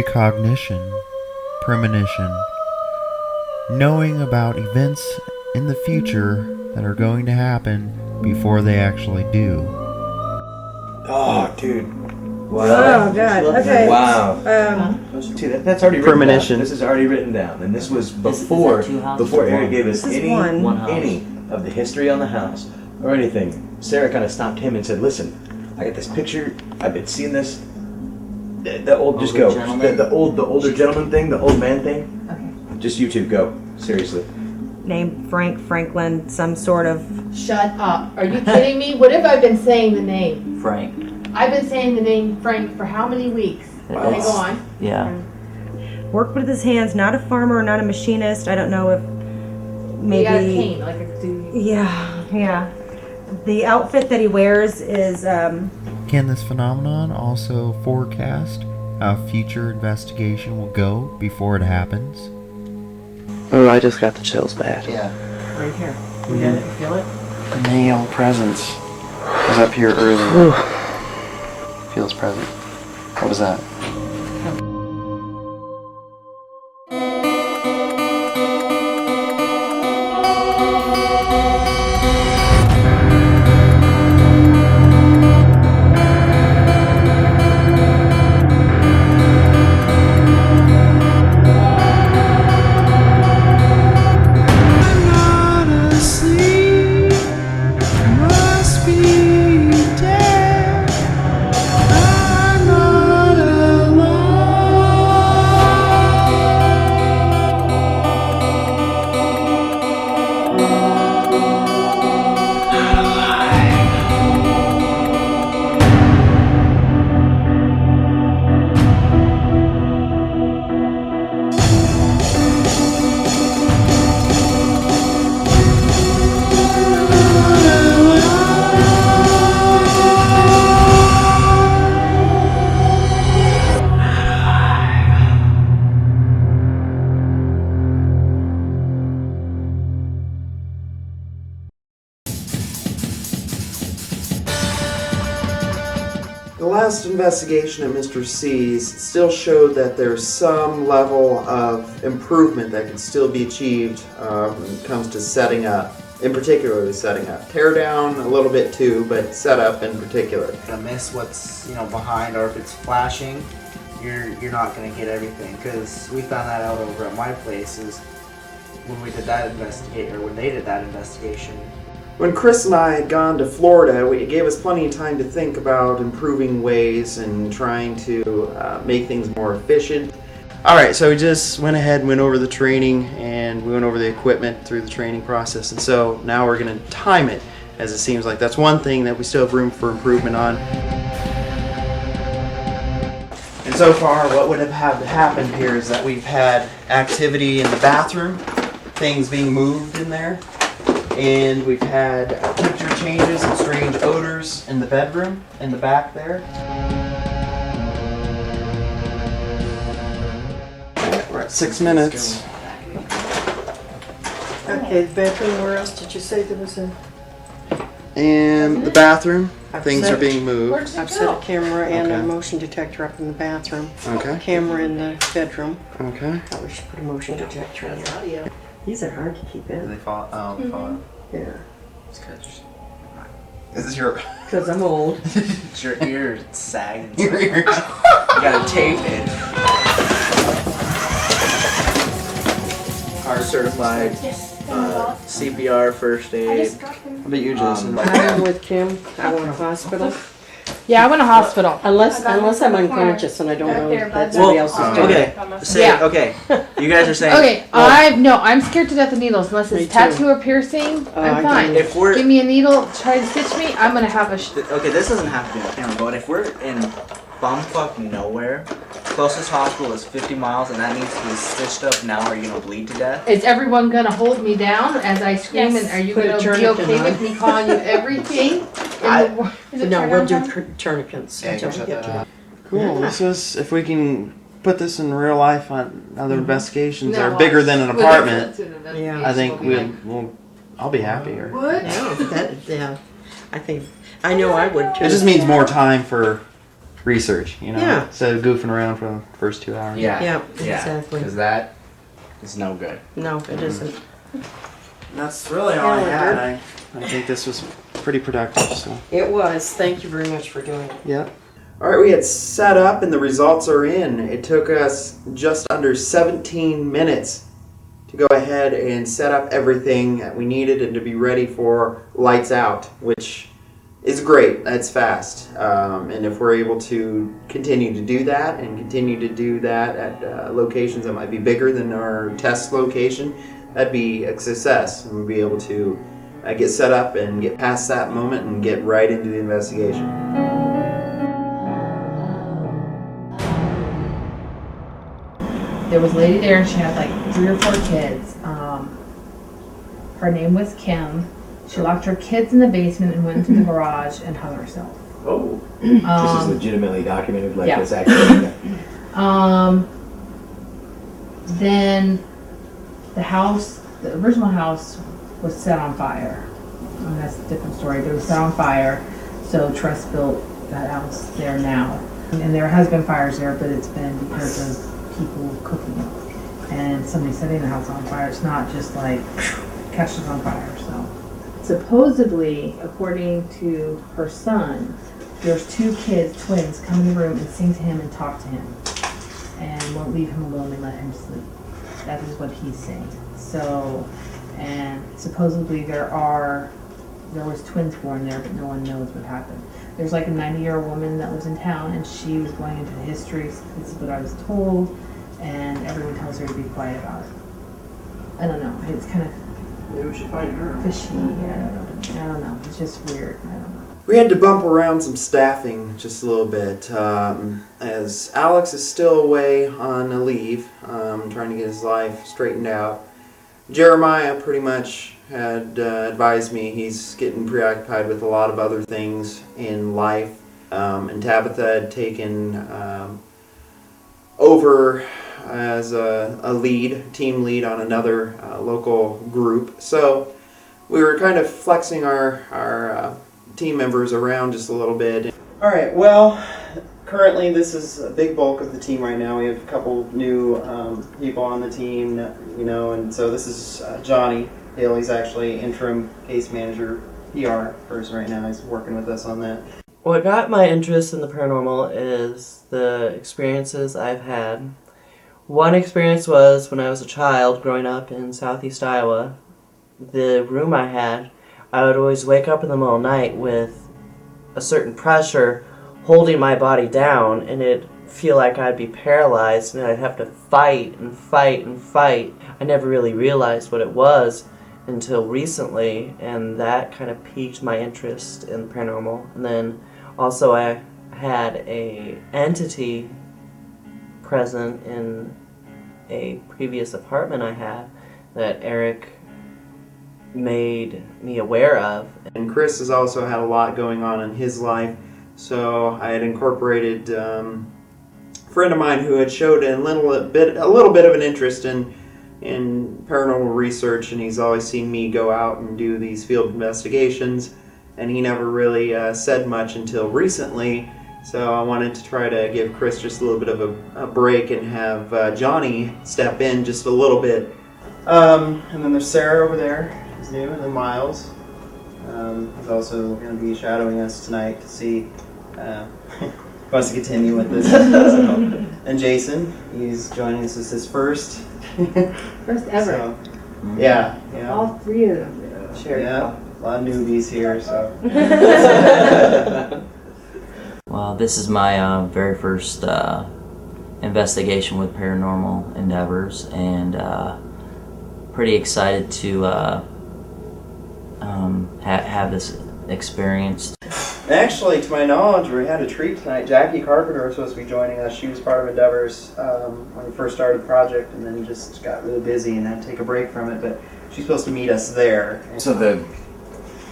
precognition, premonition, knowing about events in the future that are going to happen before they actually do. Oh, dude. Wow. Oh, God. Okay. Wow. See, that's already written Premonition. down. This is already written down. And this was before Eric gave us any of the history on the house or anything. Sarah kind of stopped him and said, listen, I got this picture. I've been seeing this. The old, just go. The older gentleman thing, the old man thing. Okay. Just you two, go. Seriously. Name Frank Franklin, some sort of... Shut up. Are you kidding me? What if I've been saying the name? Frank. I've been saying the name Frank for how many weeks? Okay, go on. Yeah. Worked with his hands, not a farmer, not a machinist. I don't know if maybe... He got a cane, like a dude. Yeah. The outfit that he wears is... Can this phenomenon also forecast how future investigation will go before it happens? Oh, I just got the chills bad. Yeah. Right here. You get it? Feel it? Male presence. I was up here earlier. Feels present. What was that? The last investigation at Mr. C's still showed that there's some level of improvement that can still be achieved when it comes to setting up, in particular setting up. Tear down a little bit too, but set up in particular. To miss what's behind, or if it's flashing, you're not gonna get everything. Because we found that out over at my place is when we did that investigation, or when they did that investigation. When Chris and I had gone to Florida, it gave us plenty of time to think about improving ways and trying to make things more efficient. Alright, so we just went ahead and went over the training, and we went over the equipment through the training process, and so now we're going to time it, as it seems like that's one thing that we still have room for improvement on. And so far, what would have had to happen here is that we've had activity in the bathroom, things being moved in there. And we've had temperature changes and strange odors in the bedroom, in the back there. We're at 6 minutes. Okay, the bedroom, where else did you say there was a... And the bathroom, things are being moved. I've set a camera and a Okay. motion detector up in the bathroom. Okay. Camera in the bedroom. Okay. Probably should put a motion detector in there. These are hard to keep in. They fall. Oh, fall. Yeah. Is this your... Because I'm old. It's your ear sagging. Your ear. You gotta tape it. Hard certified. CPR, first aid. How about you, Jason? I'm with Kim. I want a hospital. Yeah, I went to hospital. Unless I'm unconscious and I don't know that somebody else is doing it. Okay. Yeah. Okay. You guys are saying. Okay, I'm scared to death of needles unless Me it's too. tattoo or piercing. I I'm fine. get If we're Give me a needle, try to stitch me. I'm gonna have a. okay, this doesn't have to be on camera, but if we're in bumfuck nowhere, closest hospital is 50 miles, and that needs to be stitched up now, or you're gonna bleed to death. Is everyone gonna hold me down as I scream? Yes. And are you Put a gonna be tourniquet okay on. with me calling you everything? No, we'll do tourniquets Yeah, until you we can get shut to that it. Cool. This is, if we can put this in real life on other investigations that No, are bigger than an apartment, Yeah. I think I'll be happier. What? Yeah, I think, I know I would too. It just means more time for research, you know, Yeah. instead of goofing around for the first 2 hours. Yeah, exactly. Because that is no good. No, it isn't. That's really all I had. I think this was pretty productive. So It was. Thank you very much for doing it. yeah. All right, we had set up and the results are in. It took us just under 17 minutes to go ahead and set up everything that we needed and to be ready for lights out, which is great. That's fast. And if we're able to continue to do that and continue to do that at locations that might be bigger than our test location, that'd be a success. And we'll be able to get set up and get past that moment and get right into the investigation. There was a lady there and she had like 3 or 4 kids. Her name was Kim. She locked her kids in the basement and went into the garage and hung herself. Oh, this is legitimately documented, like yeah. this actually. Then the house, the original house, was set on fire. And that's a different story. It was set on fire, so Trust built that house there now. And there has been fires there, but it's been because of people cooking and somebody setting the house on fire. It's not just like catches on fire. So supposedly, according to her son, there's 2 kids, twins, come in the room and sing to him and talk to him and won't leave him alone and let him sleep. That is what he's saying. So, and supposedly there was twins born there, but no one knows what happened. There's like a 90-year-old woman that lives in town, and she was going into the history. This is what I was told, and everyone tells her to be quiet about it. I don't know. It's kind of Maybe we should find her. fishy. I don't know. It's just weird. I don't know. We had to bump around some staffing just a little bit, as Alex is still away on a leave, trying to get his life straightened out. Jeremiah pretty much had advised me he's getting preoccupied with a lot of other things in life, and Tabitha had taken over as a team lead on another local group. So we were kind of flexing our team members around just a little bit. All right, well, currently this is a big bulk of the team right now. We have a couple new people on the team, you know, and so this is Johnny Hale. He's actually interim case manager, PR person right now. He's working with us on that. What got my interest in the paranormal is the experiences I've had. One experience was when I was a child growing up in southeast Iowa. The room I had, I would always wake up in the middle of the night with a certain pressure holding my body down, and it'd feel like I'd be paralyzed and I'd have to fight and fight and fight. I never really realized what it was until recently, and that kind of piqued my interest in the paranormal. And then also I had a entity present in a previous apartment I had that Eric made me aware of. And Chris has also had a lot going on in his life, so I had incorporated a friend of mine who had showed a little bit of an interest in paranormal research, and he's always seen me go out and do these field investigations, and he never really said much until recently. So I wanted to try to give Chris just a little bit of a break and have Johnny step in just a little bit. And then there's Sarah over there. His name is Miles. He's also going to be shadowing us tonight to see wants to continue with this. So, and Jason, he's joining us as his first First ever. So, yeah. All 3 of them. Sure. Yeah, a lot of newbies here. So. Well, this is my very first investigation with paranormal endeavors, and pretty excited to have this experience. Actually, to my knowledge, we had a treat tonight. Jacqui Carpenter was supposed to be joining us. She was part of Endeavors when we first started the project, and then just got really busy and had to take a break from it, but she's supposed to meet us there. So the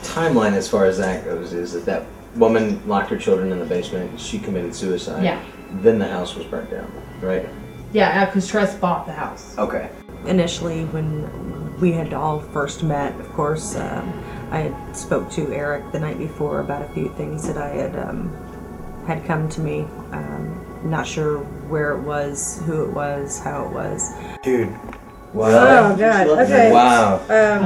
timeline as far as that goes is that woman locked her children in the basement, she committed suicide. Yeah. Then the house was burnt down, right? Yeah, because Trust bought the house. Okay. Initially, when we had all first met, of course, I had spoke to Eric the night before about a few things that I had had come to me. Not sure where it was, who it was, how it was. Dude. Wow. Oh God. Okay. Wow.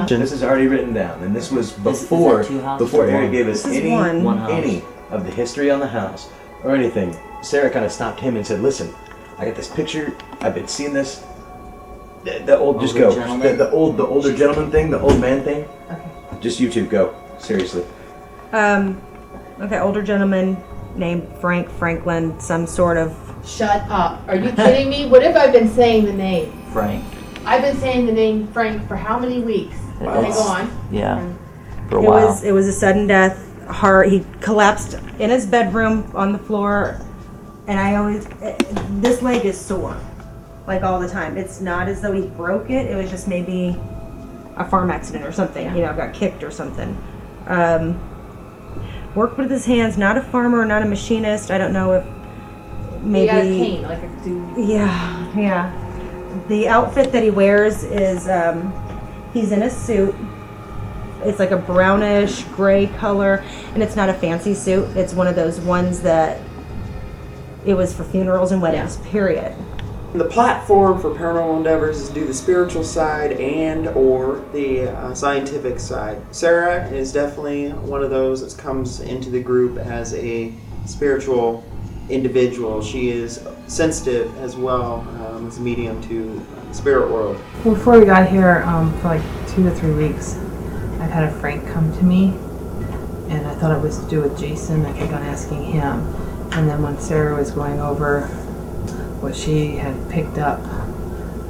This is already written down, and this was before Eric gave us any of the history on the house or anything. Sarah kind of stopped him and said, "Listen, I got this picture. I've been seeing this. The old, just go. The older gentleman thing, the old man thing. Okay. Just you two go. Seriously." Okay, older gentleman named Franklin, some sort of. Shut up. Are you kidding me? What if I've been saying the name? Frank. I've been saying the name Frank for how many weeks? Okay, go on. Yeah. For a while. It was a sudden death. He collapsed in his bedroom on the floor, and this leg is sore, like all the time. It's not as though he broke it. It was just maybe a farm accident or something. You know, got kicked or something. Worked with his hands. Not a farmer, not a machinist. I don't know if maybe. He got a cane, like a dude. Yeah. The outfit that he wears is he's in a suit. It's like a brownish gray color, and it's not a fancy suit. It's one of those ones that it was for funerals and weddings, period. The platform for Paranormal Endeavors is to do the spiritual side and or the scientific side. Sarah is definitely one of those that comes into the group as a spiritual individual. She is sensitive as well as a medium to the spirit world. Before we got here, for like 2 to 3 weeks, I've had a Frank come to me, and I thought it was to do with Jason. I kept on asking him, and then when Sarah was going over what she had picked up,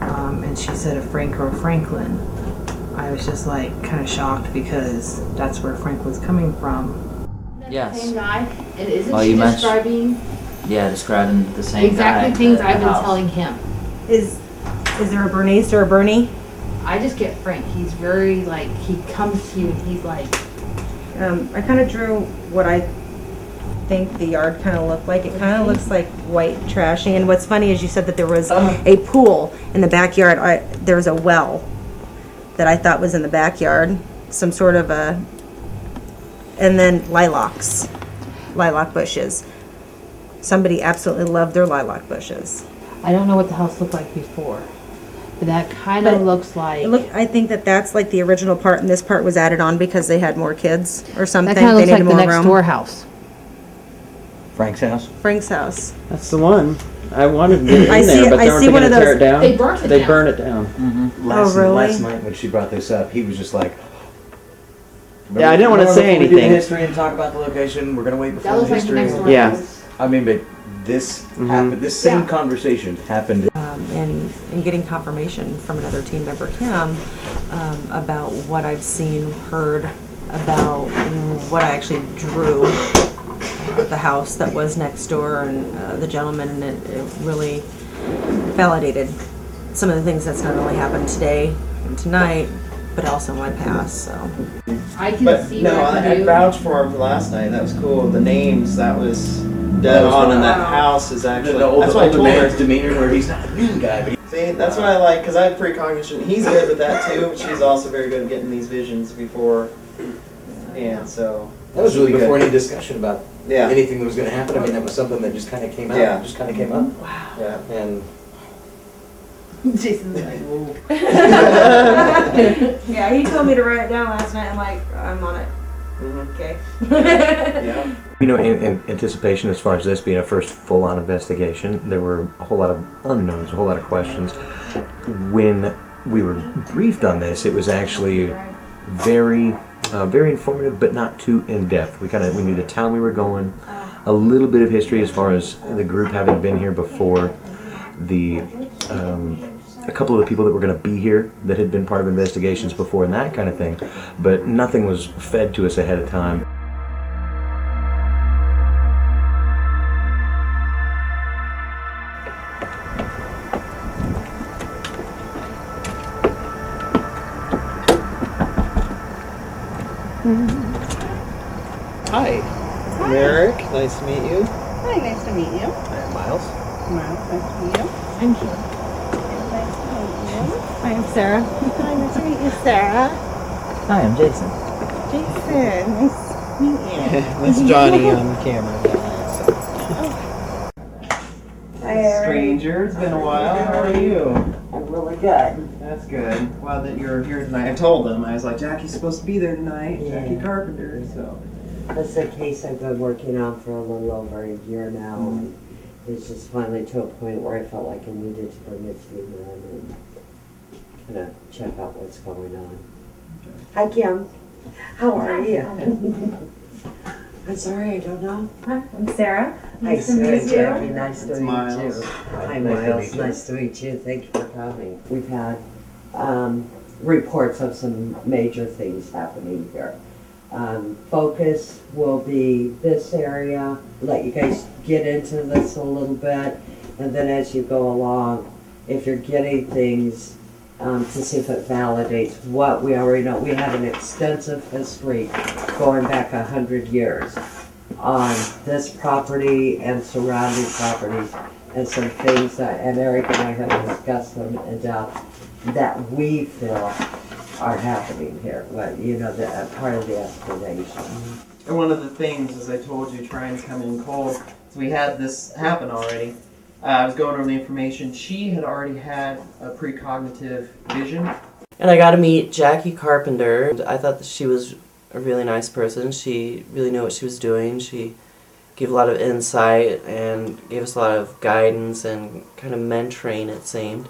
and she said a Frank or a Franklin, I was just like kind of shocked because that's where Frank was coming from. Yes. Same guy, and isn't Oh, she you mentioned- describing Describing the same exactly guy things at I've the been house. telling him? Is there a Bernice or a Bernie? I just get Frank. He's very like, he comes to you and he's like, I kind of drew what I think the yard kind of looked like. It kind of looks like white trashing. And what's funny is you said that there was a pool in the backyard. There was a well that I thought was in the backyard, some sort of a, and then lilac bushes. Somebody absolutely loved their lilac bushes. I don't know what the house looked like before, but that kind of looks like. I think that's like the original part, and this part was added on because they had more kids or something. That kind of looks They like needed the more next room. door house. Frank's house. Frank's house. That's the one. I wanted to get in I see- there, but I they weren't see going one to of tear those- it down. They burnt it They down. burn it down. really? Last night when she brought this up, he was just like. Yeah, I didn't want to say We do the anything. history and talk about the location. We're gonna wait before That the looks like the history. next door Yeah. house. I mean, but this happened. This same Yeah. conversation happened. And getting confirmation from another team member, Kim, about what I've seen, heard about what I actually drew, the house that was next door, and the gentleman, and it really validated some of the things that's not only happened today and tonight, but also in my past. So. I can But see no, what I I can do. vouched for him for last night. That was cool. The names, that was dead on, and that house is actually. That's what I told her. man's demeanor, where he's not a mean guy, but See, that's what I like, because I have precognition. He's good with that too, but she's also very good at getting these visions before. And so. that was really good. before any discussion about Yeah. anything that was going to happen. I mean, that was something that just kind of came out. Yeah. Just kind of came up. Yeah. And Jason's like, whoa. Yeah, he told me to write it down last night. I'm like, I'm on it. Mhm. Okay. Yeah. you know, in anticipation as far as this being a first full-on investigation, there were a whole lot of unknowns, a whole lot of questions. When we were briefed on this, it was actually very informative, but not too in-depth. We knew the town we were going, a little bit of history as far as the group having been here before, a couple of the people that were going to be here that had been part of investigations before, and that kind of thing, but nothing was fed to us ahead of time. Hi. I'm Eric. Nice to meet you. Hi, nice to meet you. And Miles? Miles, nice to meet you. I'm here. Nice to meet you. Hi, I'm Sarah. Hi, nice to meet you, Sarah. Hi, I'm Jason. Jason, nice to meet you. That's Johnny on camera. Stranger, it's been a while. How are you? I'm really good. That's good. Well, that you're here tonight. I told them, I was like, Jackie's supposed to be there tonight. Yeah. Jacqui Carpenter, so. That's a case I've been working on for a little over a year now. And it's just finally to a point where I felt like I needed to bring it to you and kind of check out what's going on. Okay. Hi, Kim. How are you? I'm sorry, I don't know. Hi, I'm Sarah. Nice to meet you. Jackie, nice to That's meet Miles. you. Hi, Nice to Miles. meet you. Nice to meet you. Thank you for coming. We've had reports of some major things happening here. Focus will be this area. Let you guys get into this a little bit, and then as you go along, if you're getting things to see if it validates what we already know. We have an extensive history going back 100 years on this property and surrounding properties, and some things that, and Eric and I have discussed them in depth, that we feel are happening here. What, you know, the part of the explanation. And one of the things, as I told you, trying to come in cold, so we had this happen already. I was going over the information. She had already had a precognitive vision. And I got to meet Jacqui Carpenter. I thought that she was a really nice person. She really knew what she was doing. She gave a lot of insight and gave us a lot of guidance and kind of mentoring, it seemed.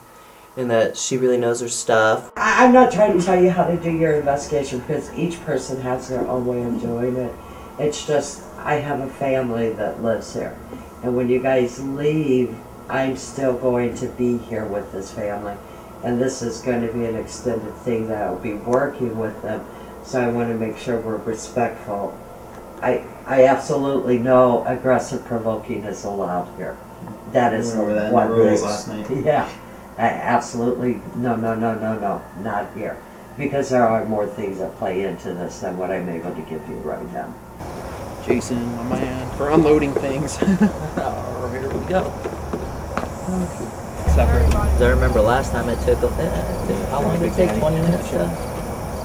And that she really knows her stuff. I'm not trying to tell you how to do your investigation because each person has their own way of doing it. It's just, I have a family that lives here. And when you guys leave, I'm still going to be here with this family. And this is going to be an extended thing that I'll be working with them. So I want to make sure we're respectful. I absolutely know aggressive provoking is allowed here. That is We went over that in one the rules thing. last night. Yeah. Absolutely, no, not here. Because there are more things that play into this than what I'm able to give you right now. Jason, my man, for unloading things. Here we go. Separate. I remember last time it took, how long did it take? 20 minutes to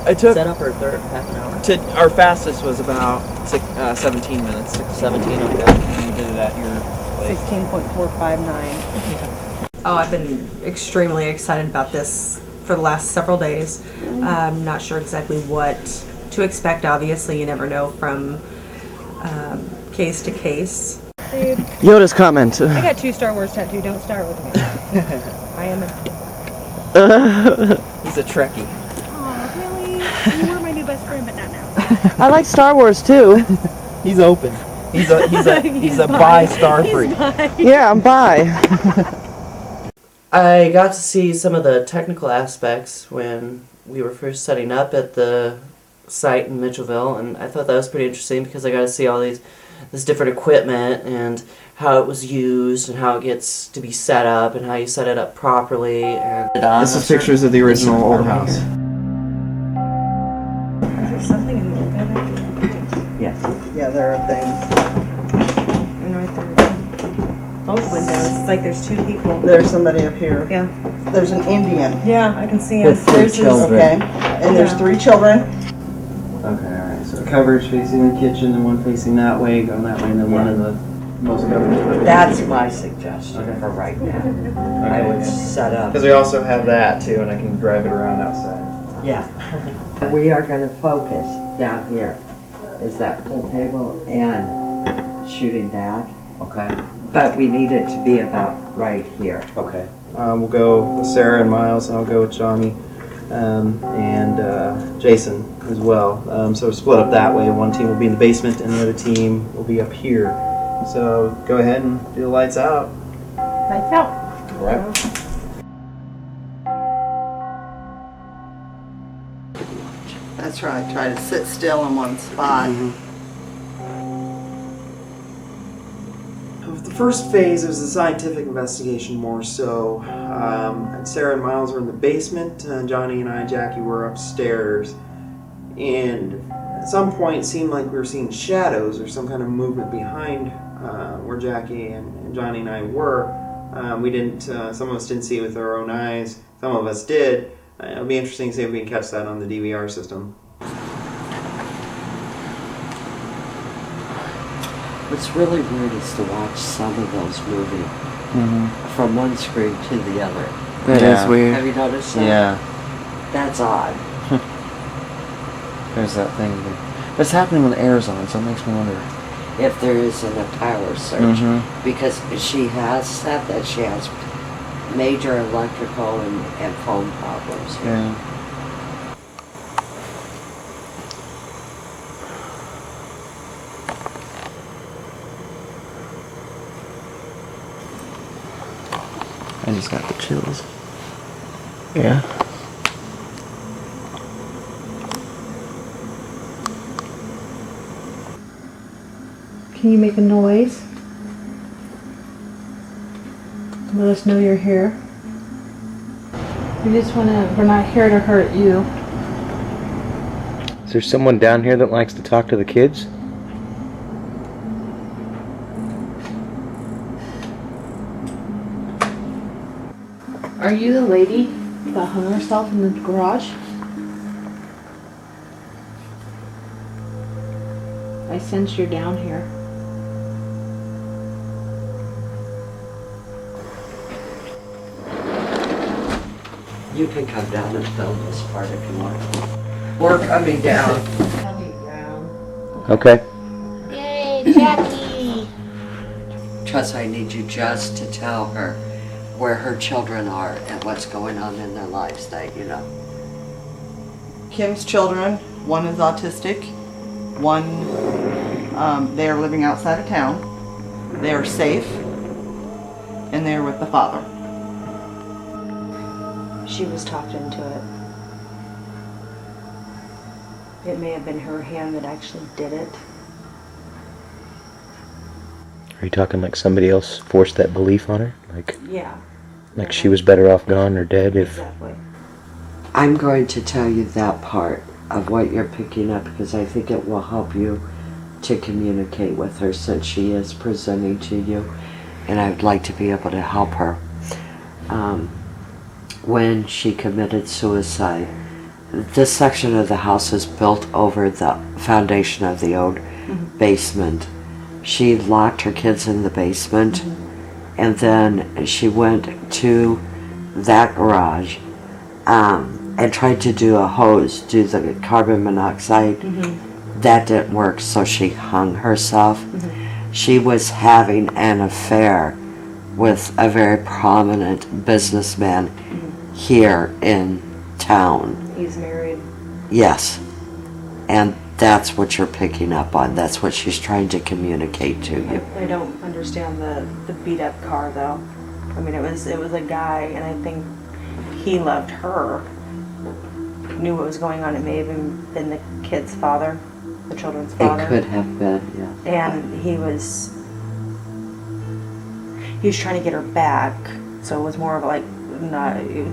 I took set up, or half an hour? our fastest was about 17 minutes. 17, okay. We did it at your place. 16.459. Oh, I've been extremely excited about this for the last several days. I'm not sure exactly what to expect. Obviously, you never know from case to case. Dude, Yoda's comment. I got 2 Star Wars tattoo. Don't start with me. I am a... He's a Trekkie. Oh, really? You were my new best friend, but not now. I like Star Wars too. He's open. He's a bi star freak. Yeah, I'm bi. I got to see some of the technical aspects when we were first setting up at the site in Mitchellville, and I thought that was pretty interesting because I got to see all this different equipment and how it was used and how it gets to be set up and how you set it up properly. And This is pictures of the original old house. Is there something in the window? Yes. Yeah, there are things. And right there. Both windows. It's like there's 2 people. There's somebody up here. Yeah. There's an Indian. Yeah, I can see him. With 3 There's his- children. Okay. And there's 3 children. Okay, alright. So coverage facing the kitchen and one facing that way, going that way, and then one of the most coverage. That's my suggestion for right now. I would Okay. set up. Because we also have that too, and I can drive it around outside. Yeah. We are going to focus down here. Is that pool table and shooting that. Okay. But we need it to be about right here. Okay. We'll go with Sarah and Miles, and I'll go with Johnny and Jason as well. So we're split up that way. One team will be in the basement, and the other team will be up here. So go ahead and do the lights out. Lights out. All right. That's right. Try to sit still in one spot. The first phase was the scientific investigation more so. Sarah and Miles were in the basement, and Johnny and I, Jackie, were upstairs. And at some point it seemed like we were seeing shadows or some kind of movement behind where Jackie and Johnny and I were. We didn't, some of us didn't see it with our own eyes, some of us did. It'll be interesting to see if we can catch that on the DVR system. What's really weird is to watch some of those moving Mm-hmm. from one screen to the other. That is weird. Have you noticed that? Yeah. That's odd. There's that thing. But it's happening when the air's on, so it makes me wonder. If there isn't a power surge. Mhm. Because she has said that she has major electrical and phone problems. Yeah. I just got the chills. Yeah. Can you make a noise? Let us know you're here. We're not here to hurt you. Is there someone down here that likes to talk to the kids? Are you the lady that hung herself in the garage? I sense you're down here. You can come down and film this part if you want. We're coming down. Okay. Yay, Jacqui! Trust, I need you just to tell her where her children are and what's going on in their lives that you know. Kim's children, one is autistic, one, they are living outside of town. They are safe, and they are with the father. She was talked into it. It may have been her hand that actually did it. Are you talking like somebody else forced that belief on her? Yeah. Like she was better off gone or dead if... Exactly. I'm going to tell you that part of what you're picking up because I think it will help you to communicate with her since she is presenting to you, and I'd like to be able to help her. When she committed suicide, this section of the house is built over the foundation of the old basement. She locked her kids in the basement, and then she went to that garage and tried to do the carbon monoxide. That didn't work, so she hung herself. She was having an affair with a very prominent businessman here in town. He's married. Yes. And that's what you're picking up on. That's what she's trying to communicate to you. I don't understand the beat up car though. I mean, it was a guy, and I think he loved her. Knew what was going on. It may have even been the kid's father, the children's father. It could have been, yeah. And he was trying to get her back. So it was more of like,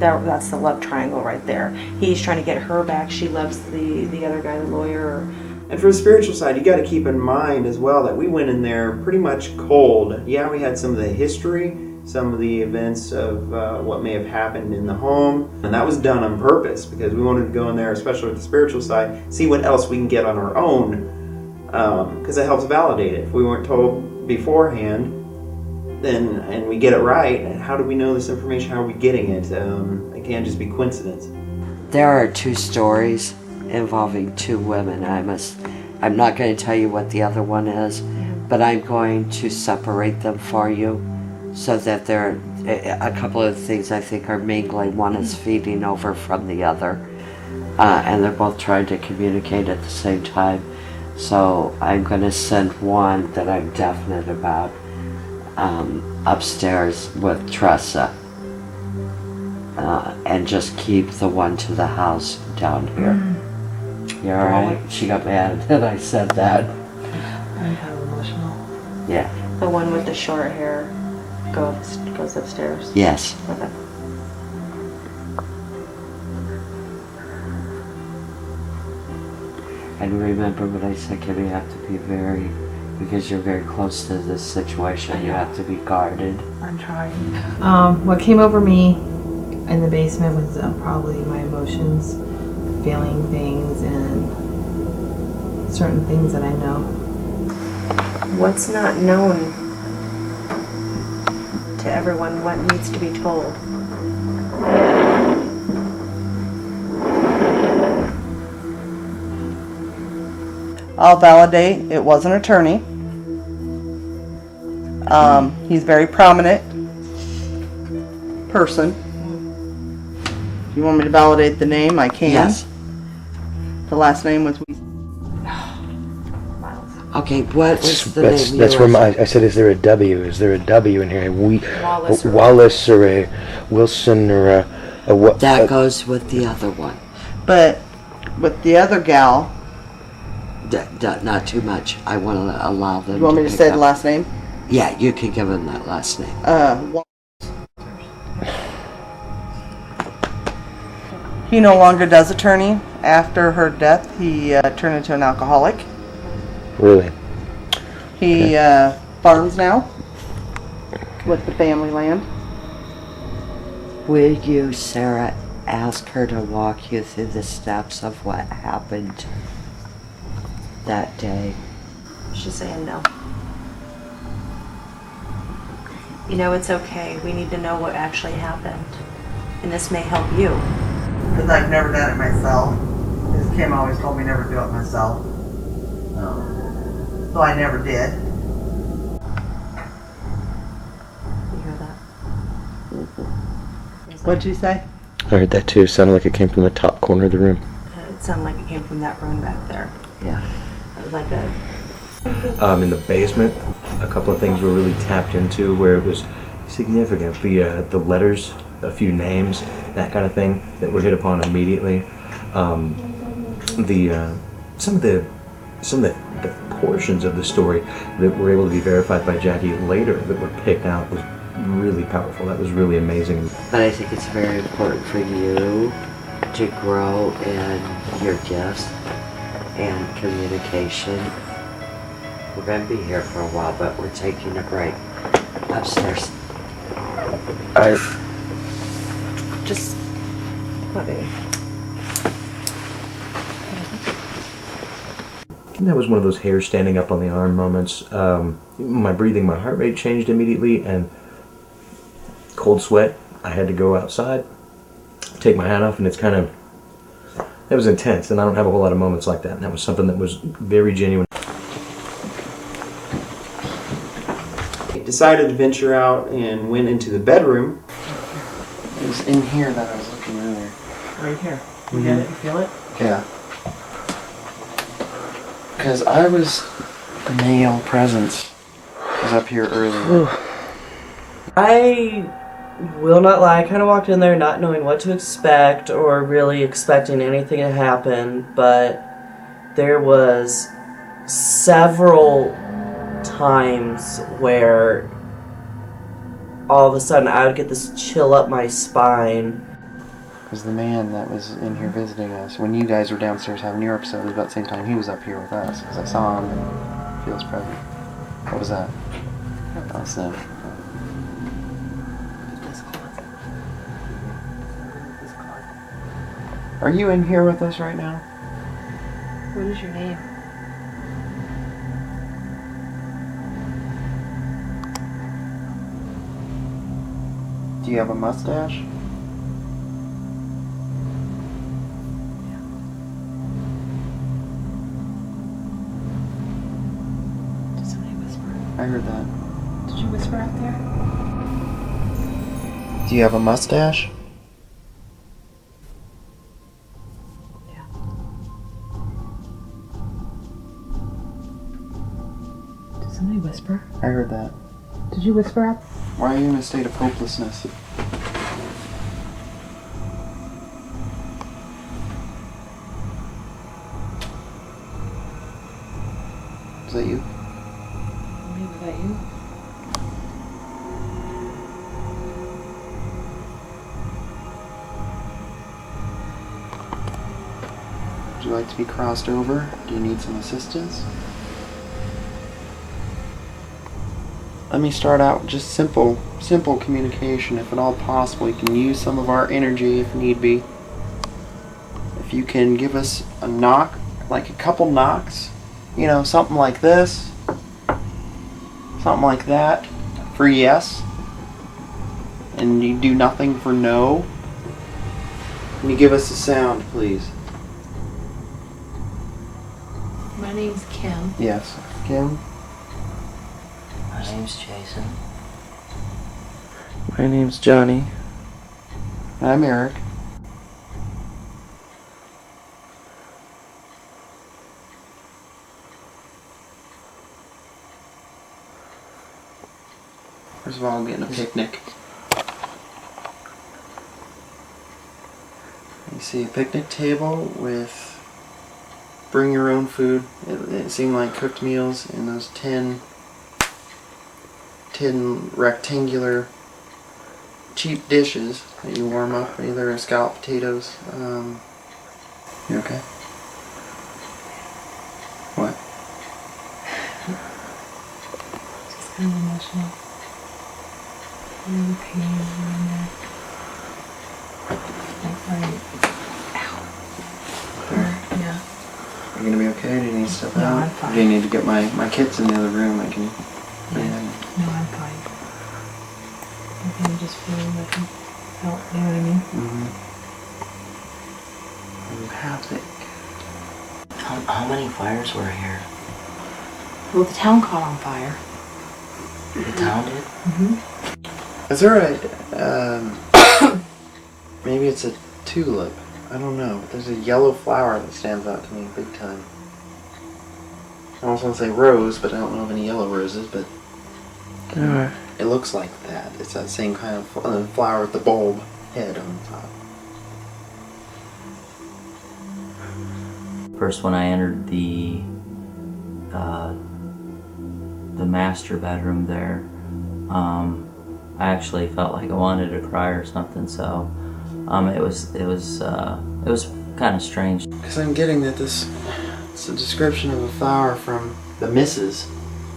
that's the love triangle right there. He's trying to get her back. She loves the other guy, the lawyer. And for the spiritual side, you got to keep in mind as well that we went in there pretty much cold. Yeah, we had some of the history, some of the events of what may have happened in the home, and that was done on purpose because we wanted to go in there, especially with the spiritual side, see what else we can get on our own, because it helps validate it. If we weren't told beforehand, and we get it right, how do we know this information? How are we getting it? It can't just be coincidence. There are two stories involving two women. I'm not going to tell you what the other one is, but I'm going to separate them for you so that there are a couple of things I think are mingling. One is feeding over from the other, and they're both trying to communicate at the same time. So I'm going to send one that I'm definite about upstairs with Tressa, and just keep the one to the house down here. You alright? She got mad that I said that. I'm kind of emotional. Yeah. The one with the short hair goes upstairs. Yes. Okay. And remember what I said, Kim, you have to be because you're very close to this situation, you have to be guarded. I'm trying. What came over me in the basement was probably my emotions, feeling things, and certain things that I know. What's not known to everyone? What needs to be told? I'll validate it was an attorney. He's a very prominent person. If you want me to validate the name, I can. Yes. The last name was... Okay, what was the That's name? that's where I said, is there a W? Is there a W in here? Wallace or a Wilson or a what? That goes with the other one. But with the other gal... Not too much. I want to allow them. You want me to say the last name? Yeah, you can give him that last name. He no longer does attorney. After her death, he turned into an alcoholic. Really? He farms now with the family land. Will you, Sarah, ask her to walk you through the steps of what happened that day? She's saying no. You know, it's okay. We need to know what actually happened. And this may help you. Because I've never done it myself. Because Kim always told me never to do it myself. So I never did. You hear that? What'd you say? I heard that too. It sounded like it came from the top corner of the room. It sounded like it came from that room back there. Yeah. It was like a... In the basement, a couple of things were really tapped into where it was significant. The letters, a few names, that kind of thing that were hit upon immediately. Some of the portions of the story that were able to be verified by Jacqui later that were picked out was really powerful. That was really amazing. But I think it's very important for you to grow in your gifts and communication. We're going to be here for a while, but we're taking a break. Upstairs. Just... What, baby? That was one of those hair standing up on the arm moments. My breathing, my heart rate changed immediately, and cold sweat. I had to go outside, take my hat off, and it was intense, and I don't have a whole lot of moments like that. And that was something that was very genuine. Decided to venture out and went into the bedroom. It was in here that I was looking earlier. Right here. You get it? You feel it? Yeah. Because the male presence was up here earlier. I will not lie, I kind of walked in there not knowing what to expect or really expecting anything to happen, but there was several times where all of a sudden I would get this chill up my spine. Because the man that was in here visiting us, when you guys were downstairs having your episode, it was about the same time he was up here with us. Because I saw him and feels present. What was that? Oh, snap. Are you in here with us right now? What is your name? Do you have a mustache? Did somebody whisper? I heard that. Did you whisper out there? Do you have a mustache? Did somebody whisper? I heard that. Did you whisper out? Why are you in a state of hopelessness? Is that you? Maybe was that you? Would you like to be crossed over? Do you need some assistance? Let me start out with just simple communication. If at all possible, you can use some of our energy if need be. If you can give us a knock, like a couple knocks, you know, something like this. Something like that for yes. And you do nothing for no. Can you give us a sound, please? My name's Kim. Yes. Kim? My name's Jason. My name's Johnny. I'm Eric. First of all, I'm getting a picnic. You see a picnic table with bring your own food. It seemed like cooked meals in those tin rectangular cheap dishes that you warm up, either scalloped potatoes. You okay? What? Just kind of emotional. Really pain in my neck. Like yeah. Are you gonna be okay? Do you need to step No, out? I'm fine. Do you need to get my kids in the other room? I can. Yeah. No, I'm fine. I think I'm just feeling like I'm help, you know what I mean? Empathic. How many fires were here? Well, the town caught on fire. The town did? Mm-hmm. Is there a maybe it's a tulip? I don't know. But there's a yellow flower that stands out to me big time. I almost want to say rose, but I don't know of any yellow roses. But it looks like that. It's that same kind of flower with the bulb head on top. First, when I entered the master bedroom there, I actually felt like I wanted to cry or something. So it was kind of strange. Because I'm getting that it's a description of a flower from the Missus.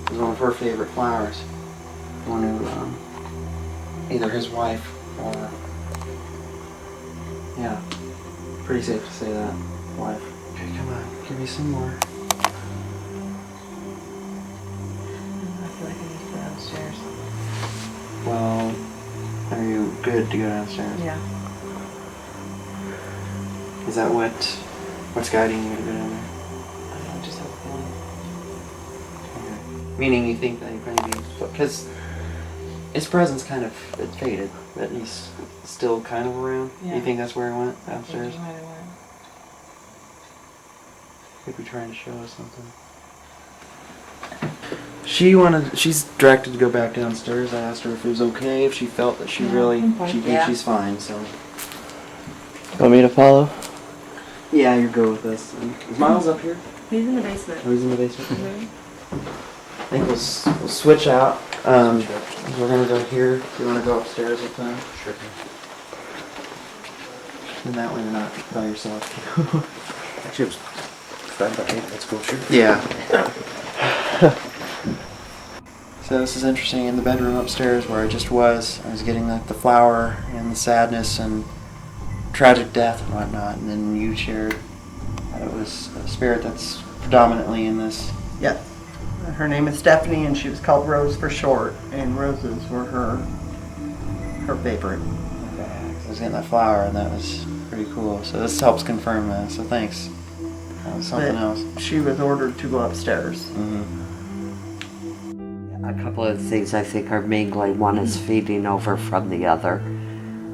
It was one of her favorite flowers. One who, either his wife or, yeah, pretty safe to say that, wife. Okay, come on, give me some more. I feel like I need to go downstairs. Well, are you good to go downstairs? Yeah. Is that what's guiding you to go down there? I don't know, just have a feeling. Okay. Meaning you think that you're going to be, because his presence kind of it faded, but he's still kind of around. Yeah. You think that's where he went downstairs? I think he might have went. Could be trying to show us something. She's directed to go back downstairs. I asked her if it was okay, if she felt that she I'm fine. she thinks Yeah. she's fine, so. Want me to follow? Yeah, you're good with this. Is Miles up here? He's in the basement. Oh, he's in the basement? I think we'll switch out. We're gonna go here. Do you want to go upstairs with them? Sure. And that way you're not by yourself. Actually, it was fine by me. That's cool, sure. Yeah. So this is interesting. In the bedroom upstairs where I just was, I was getting like the flower and the sadness and tragic death and whatnot, and then you shared that it was a spirit that's predominantly in this. Yeah. Her name is Stephanie, and she was called Rose for short, and roses were her favorite. Okay. I was getting that flower, and that was pretty cool. So this helps confirm that. So thanks. That was something But else. she was ordered to go upstairs. A couple of things I think are mingling. One is feeding over from the other,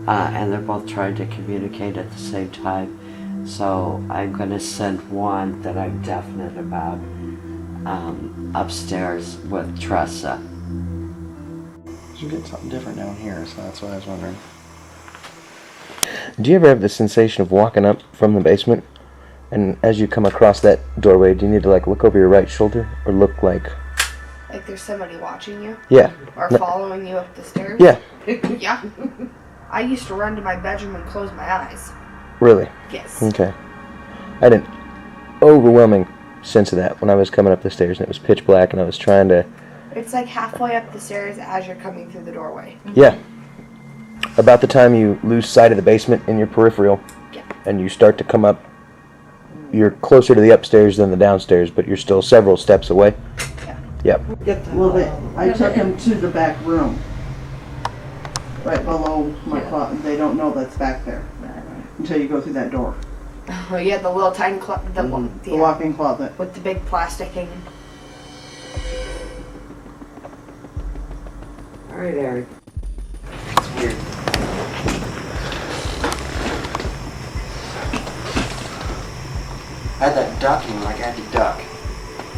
and they're both trying to communicate at the same time. So I'm going to send one that I'm definite about upstairs with Tressa. You get something different down here, so that's what I was wondering. Do you ever have the sensation of walking up from the basement, and as you come across that doorway, do you need to like look over your right shoulder, or look like there's somebody watching you? Yeah. Or No. following you up the stairs? Yeah. Yeah. I used to run to my bedroom and close my eyes. Really? Yes. Okay. I had an overwhelming sense of that when I was coming up the stairs, and it was pitch black, and I was trying to. It's like halfway up the stairs as you're coming through the doorway. Yeah. About the time you lose sight of the basement in your peripheral, and you start to come up, you're closer to the upstairs than the downstairs, but you're still several steps away. Yep. Well, I took them to the back room. Right below my closet. They don't know that's back there until you go through that door. Oh yeah, the little tiny closet. The walk-in closet. With the big plastic hanging. All right, Eric. It's weird. I had that ducking, like I had to duck.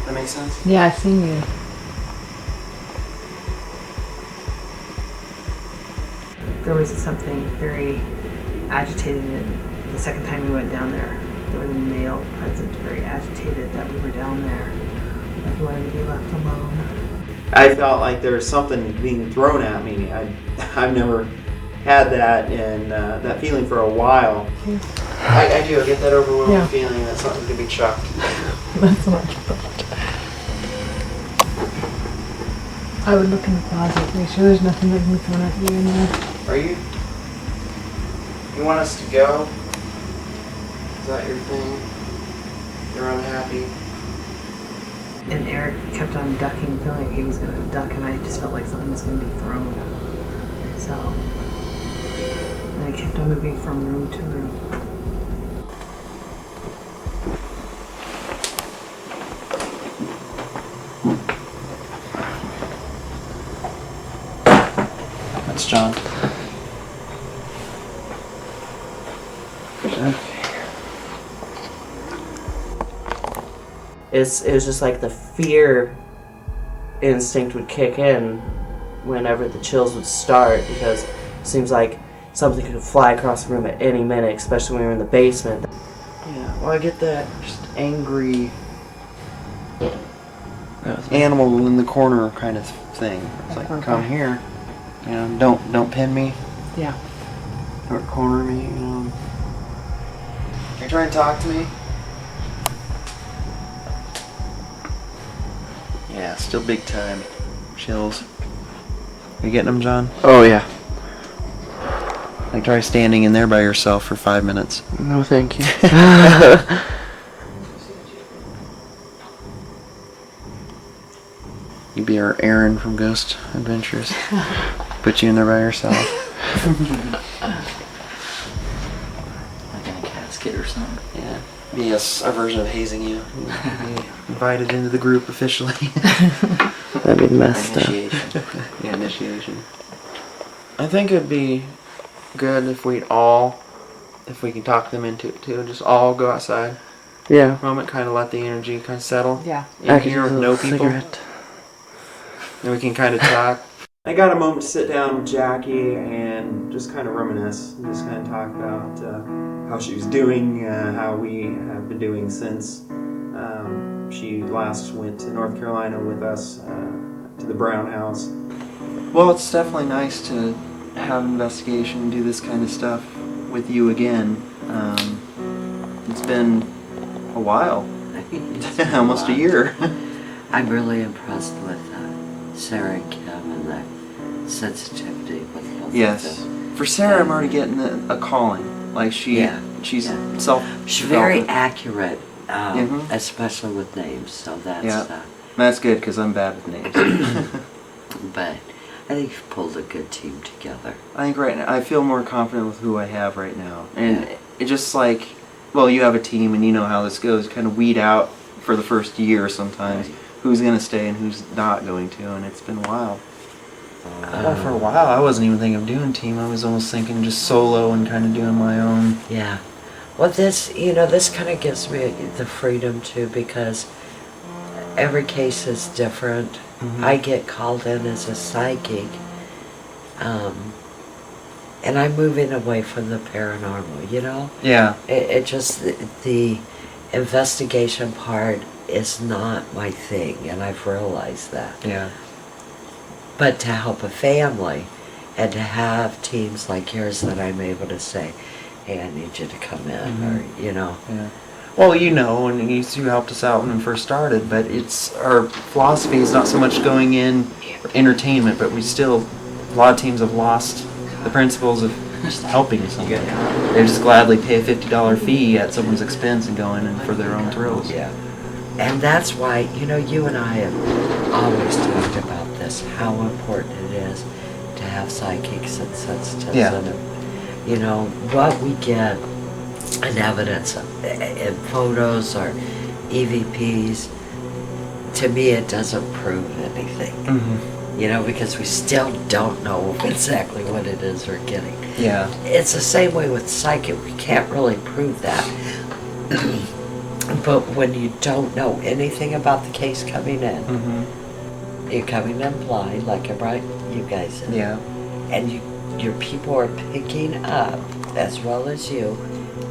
That makes sense? Yeah, I've seen you. There was something very agitated the second time we went down there. There was a male present, very agitated that we were down there. Like he wanted to be left alone. I felt like there was something being thrown at me. I've never had that, and that feeling for a while. I do. I get that overwhelming feeling that something could be chucked. That's what I thought. I would look in the closet, make sure there's nothing that can be thrown at you in there. Are you? You want us to go? Is that your thing? You're unhappy? And Eric kept on ducking, feeling like he was going to duck, and I just felt like something was going to be thrown. So, and I kept on moving from room to room. That's John. It was just like the fear instinct would kick in whenever the chills would start, because it seems like something could fly across the room at any minute, especially when we were in the basement. Yeah, well, I get that just angry animal in the corner kind of thing. It's like, come here, you know, don't pin me. Yeah. Don't corner me, you know. Are you trying to talk to me? Yeah, still big time. Chills. You getting them, John? Oh, yeah. Like, try standing in there by yourself for 5 minutes. No, thank you. You'd be our Aaron from Ghost Adventures. Put you in there by yourself. Like in a casket or something. Yeah. Be a version of hazing you. Be invited into the group officially. That'd be messed up. Initiation. Yeah, initiation. I think it'd be good if if we can talk them into it too, just all go outside. Yeah. Moment, kind of let the energy kind of settle. Yeah. In here with no people. Cigarette. And we can kind of talk. I got a moment to sit down with Jacqui and just kind of reminisce, and just kind of talk about how she was doing, how we have been doing since she last went to North Carolina with us to the Brown House. Well, it's definitely nice to have investigation, do this kind of stuff with you again. It's been a while, almost a year. I'm really impressed with Sarah and Kim and their sensitivity with both Yes. of them. For Sarah, I'm already getting a calling. Like she's self. She's very accurate, especially with names. So that's that's good because I'm bad with names. But I think you've pulled a good team together. I think right now I feel more confident with who I have right now, and it just like, well, you have a team and you know how this goes. Kind of weed out for the first year sometimes who's gonna stay and who's not going to, and it's been a while. Well, for a while, I wasn't even thinking of doing team. I was almost thinking just solo and kind of doing my own. Yeah. Well, this kind of gives me the freedom too, because every case is different. Mm-hmm. I get called in as a psychic, and I'm moving away from the paranormal, you know? Yeah. It just, the investigation part is not my thing, and I've realized that. Yeah. But to help a family and to have teams like yours that I'm able to say, hey, I need you to come in, or, you know. Yeah. Well, you know, and you helped us out when we first started, but it's our philosophy is not so much going in for entertainment, but we still, a lot of teams have lost the principles of just helping someone. They just gladly pay a $50 fee at someone's expense and go in and for their own thrills. Yeah. And that's why, you know, you and I have always talked about this, how important it is to have psychics and sensitives in it. You know, what we get in evidence, in photos or EVPs, to me it doesn't prove anything. You know, because we still don't know exactly what it is we're getting. Yeah. It's the same way with psychic. We can't really prove that. But when you don't know anything about the case coming in, you're coming in blind, like I brought you guys in. Yeah. And your people are picking up, as well as you,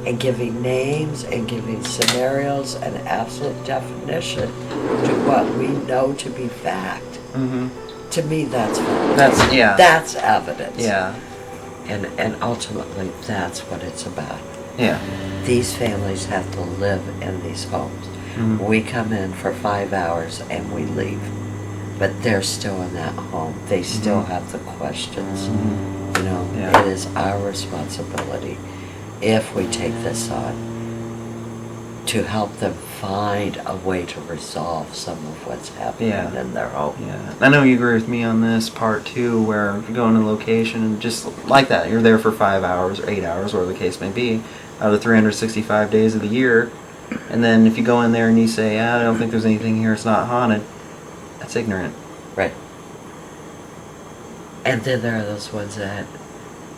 and giving names and giving scenarios and absolute definition to what we know to be fact. To me, that's validation. That's evidence. Yeah. And ultimately, that's what it's about. Yeah. These families have to live in these homes. We come in for 5 hours and we leave. But they're still in that home. They still have the questions. You know, it is our responsibility, if we take this on, to help them find a way to resolve some of what's happening in their home. Yeah, I know you agree with me on this part too, where if you go into a location and just like that, you're there for 5 hours or 8 hours, whatever the case may be, out of 365 days of the year, and then if you go in there and you say, I don't think there's anything here, it's not haunted, that's ignorant. Right. And then there are those ones that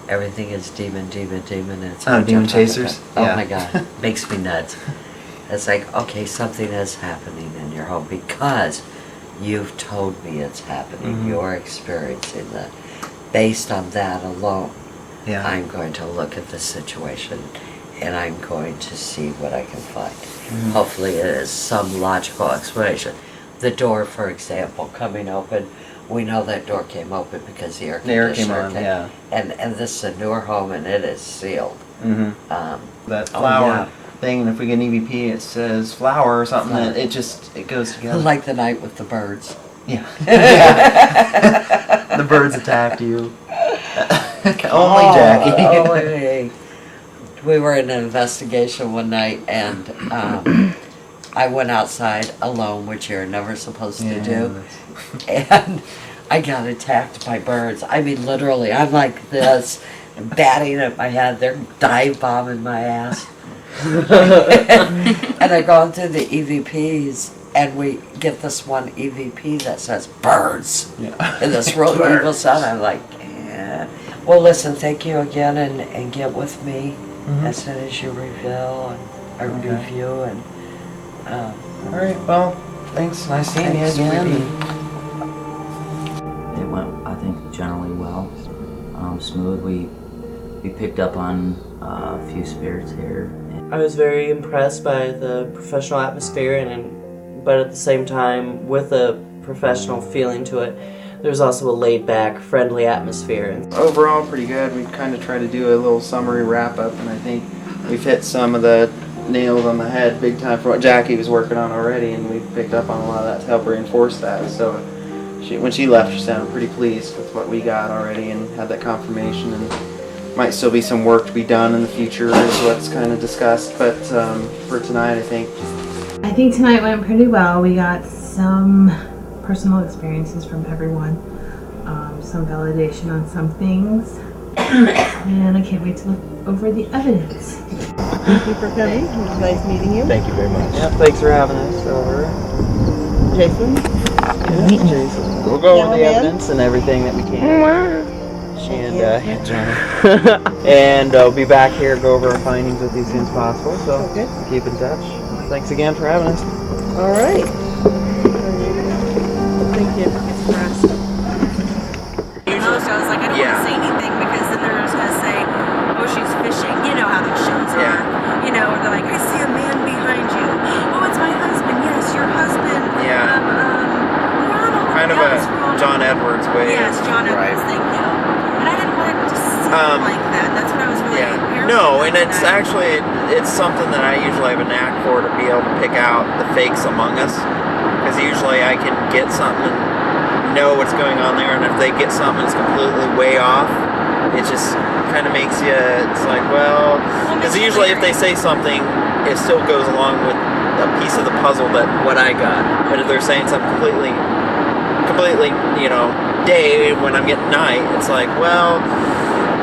everything is demon, and it's demon chasers? Oh Yeah. my God, makes me nuts. It's like, okay, something is happening in your home because you've told me it's happening. You're experiencing that. Based on that alone, I'm going to look at the situation and I'm going to see what I can find. Hopefully it is some logical explanation. The door, for example, coming open, we know that door came open because the air conditioner came on, and this is a newer home and it is sealed. That flower thing, and if we get an EVP, it says flower or something. That it goes together. Like the night with the birds. Yeah. The birds attacked you. Only Jackie. Only. We were in an investigation one night, and I went outside alone, which you're never supposed to do, and I got attacked by birds. I mean, literally, I'm like this, batting at my head. They're dive bombing my ass. And I go through the EVPs, and we get this one EVP that says birds. And this real evil sound. I'm like, well, listen, thank you again, and get with me as soon as you reveal or review. And all right, well, thanks. Nice seeing you again. It went, I think, generally well. Smooth. We picked up on a few spirits here. I was very impressed by the professional atmosphere, but at the same time, with a professional feeling to it, there's also a laid-back, friendly atmosphere. Overall, pretty good. We kind of tried to do a little summary wrap-up, and I think we've hit some of the nails on the head big time for what Jackie was working on already, and we picked up on a lot of that to help reinforce that. So when she left, she sounded pretty pleased with what we got already and had that confirmation. And might still be some work to be done in the future is what's kind of discussed, but for tonight, I think tonight went pretty well. We got some personal experiences from everyone, some validation on some things, and I can't wait to look over the evidence. Thank you for coming. It was nice meeting you. Thank you very much. Yeah, thanks for having us over. Jason? Yeah, Jason. We'll go over the evidence and everything that we can. And Johnny. And we'll be back here, go over our findings with you as soon as possible. So keep in touch. Thanks again for having us. All right. Thank you. I was like, I don't want to say anything because then they're just going to say, oh, she's fishing. You know how those shows are. You know, they're like, I see a man behind you. Oh, it's my husband. Yes, your husband. Yeah. Ronald. Kind of a John Edwards way. Yes, John Edwards. Thank you. And I didn't want to just see it like that. That's what I was really No, and it's actually, it's something that I usually have a knack for, to be able to pick out the fakes among us. Because usually I can get something and know what's going on there, and if they get something that's completely way off, it just kind of makes you, it's like, well, because usually if they say something, it still goes along with a piece of the puzzle that what I got. But if they're saying something completely, day when I'm getting night, it's like, well,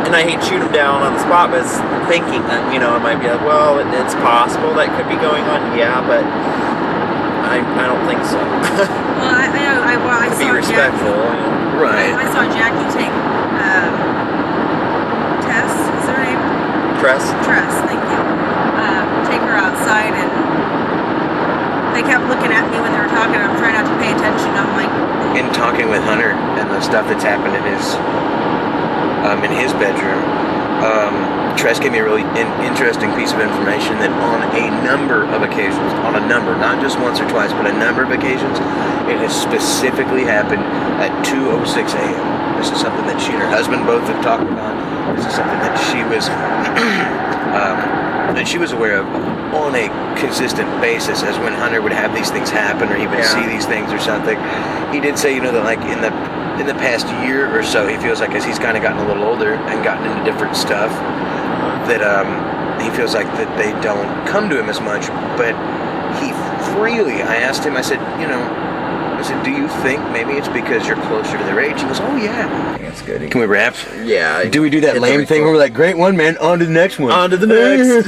and I hate shoot them down on the spot, but it's thinking that, it might be like, well, it's possible that could be going on, yeah, but I don't think so. Well, I to saw be respectful. Right. I saw Jacqui take Tess, is her name? Tress, thank you. Take her outside, and they kept looking at me when they were talking. I'm trying not to pay attention. I'm like, In talking with Hunter and the stuff that's happened in his bedroom, Tress gave me a really interesting piece of information that on a number of occasions, not just once or twice, but a number of occasions, it has specifically happened at 2:06 a.m. This is something that she and her husband both have talked about. This is something that she was aware of on a consistent basis, as when Hunter would have these things happen or he would see these things or something. He did say, that like in the past year or so, he feels like as he's kind of gotten a little older and gotten into different stuff, that he feels like that they don't come to him as much. But he freely, I asked him, I said, do you think maybe it's because you're closer to their age? He goes, oh yeah. That's good. Can we wrap? Yeah. Do we do that lame thing where we're like, great one, man, on to the next one? On to the next.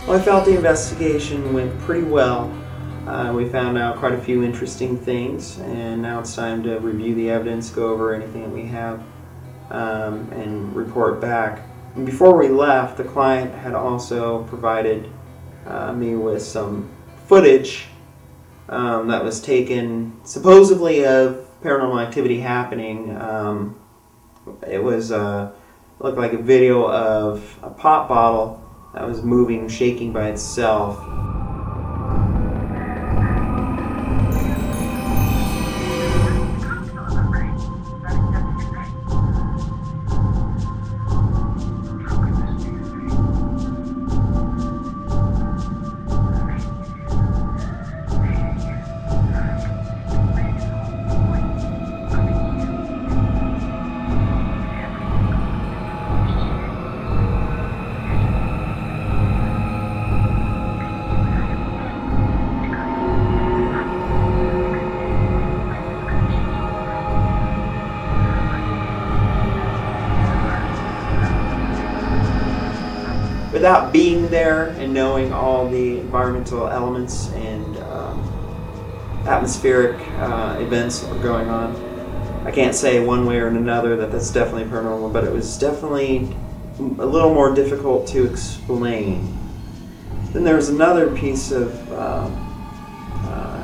Well, I felt the investigation went pretty well. We found out quite a few interesting things, and now it's time to review the evidence, go over anything that we have, and report back. And before we left, the client had also provided me with some footage that was taken supposedly of paranormal activity happening. It was looked like a video of a pop bottle that was moving, shaking by itself. Without being there and knowing all the environmental elements and atmospheric events that were going on, I can't say one way or another that that's definitely paranormal, but it was definitely a little more difficult to explain. Then there was another piece of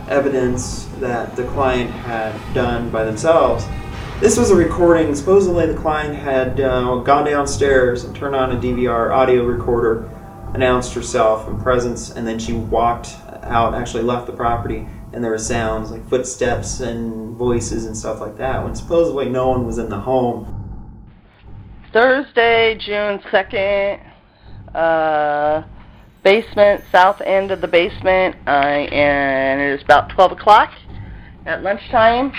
evidence that the client had done by themselves. This was a recording. Supposedly the client had gone downstairs and turned on a DVR audio recorder, announced herself and presence, and then she walked out, actually left the property, and there were sounds like footsteps and voices and stuff like that, when supposedly no one was in the home. Thursday, June 2nd, basement, south end of the basement, and it is about 12 o'clock at lunchtime,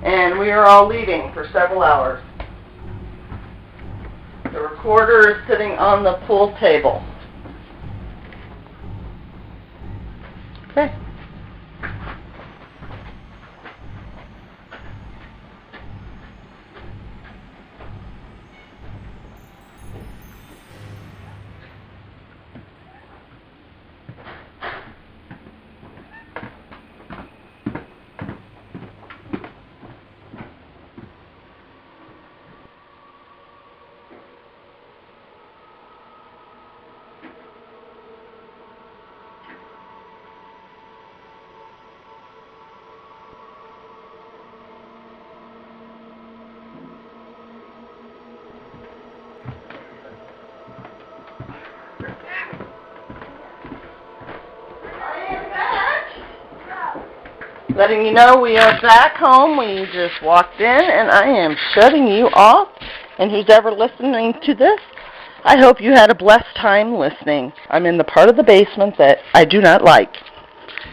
and we are all leaving for several hours. The recorder is sitting on the pool table. Okay. Letting you know we are back home. We just walked in, and I am shutting you off. And who's ever listening to this, I hope you had a blessed time listening. I'm in the part of the basement that I do not like.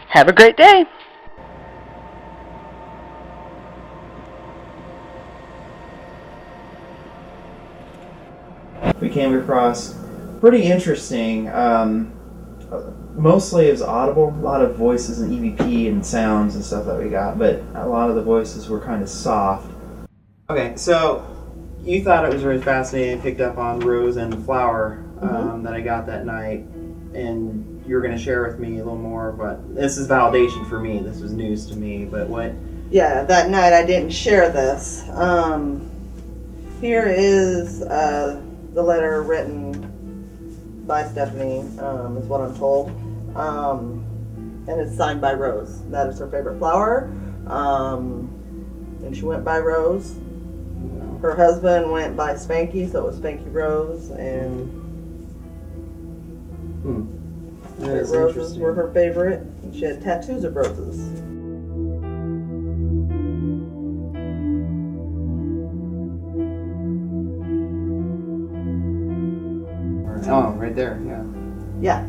Have a great day. We came across pretty interesting. mostly it was audible. A lot of voices and EVP and sounds and stuff that we got, but a lot of the voices were kind of soft. Okay, so you thought it was really fascinating. Picked up on Rose and the flower that I got that night, and you were going to share with me a little more. But this is validation for me. This was news to me. But what? Yeah, that night I didn't share this. Here is the letter written by Stephanie, is what I'm told. And it's signed by Rose. That is her favorite flower. And she went by Rose. Her husband went by Spanky, so it was Spanky Rose. And roses were her favorite. And she had tattoos of roses. Oh, right there, yeah. Yeah.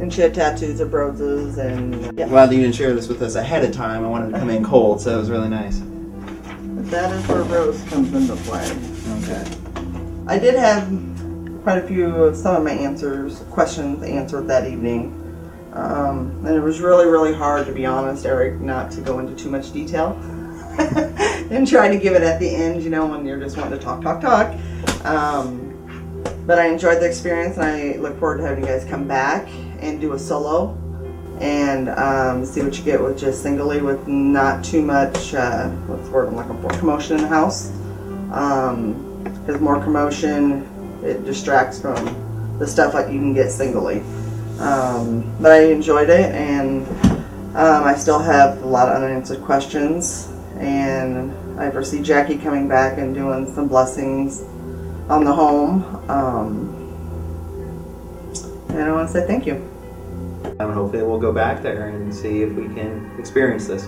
And she had tattoos of roses and... Yeah. Glad that you didn't share this with us ahead of time. I wanted to come in cold, so it was really nice. But that is where Rose comes into play. Okay. I did have quite a few of some of my questions answered that evening. And it was really, really hard, to be honest, Eric, not to go into too much detail. And try to give it at the end, you know, when you're just wanting to talk. But I enjoyed the experience, and I look forward to having you guys come back and do a solo and see what you get with just singly with not too much, what's the word I'm looking for, commotion in the house. Because more commotion, it distracts from the stuff like you can get singly. But I enjoyed it, and I still have a lot of unanswered questions. And I foresee Jacqui coming back and doing some blessings on the home. And I want to say thank you. And hopefully we'll go back there and see if we can experience this.